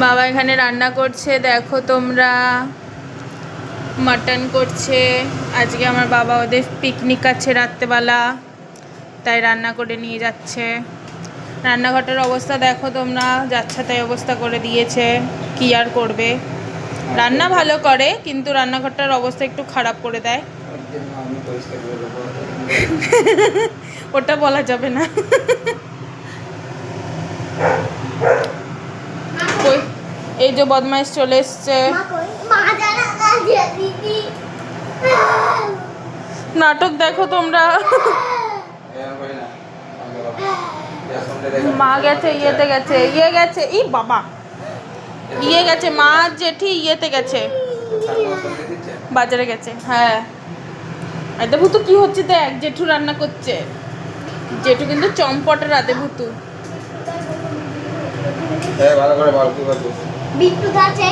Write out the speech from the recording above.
বাবা এখানে রান্না করছে, দেখো তোমরা। মাটন করছে আজকে। আমার বাবা ওদের পিকনিক আছে রাত্রেবেলা, তাই রান্না করে নিয়ে যাচ্ছে। রান্নাঘরটার অবস্থা দেখো তোমরা, যাচ্ছে তাই অবস্থা করে দিয়েছে। কি আর করবে, রান্না ভালো করে কিন্তু রান্নাঘরটার অবস্থা একটু খারাপ করে দেয়। ওটা বলা যাবে না। এই যে বদমাইশ চলে এসছে। নাটক দেখো তোমরা। মা গেছে ইয়েতে গেছে, গেছে ই বাবা, গেছে মা জেঠি ইয়েতে গেছে, বাজারে গেছে। হ্যাঁ এতে ভুতু কি হচ্ছে দেখ, জেঠু রান্না করছে। জেঠু কিন্তু চম্পটের রাতে ভুতু। ভালো করে বল কি করছিস? বিট্টু আছে।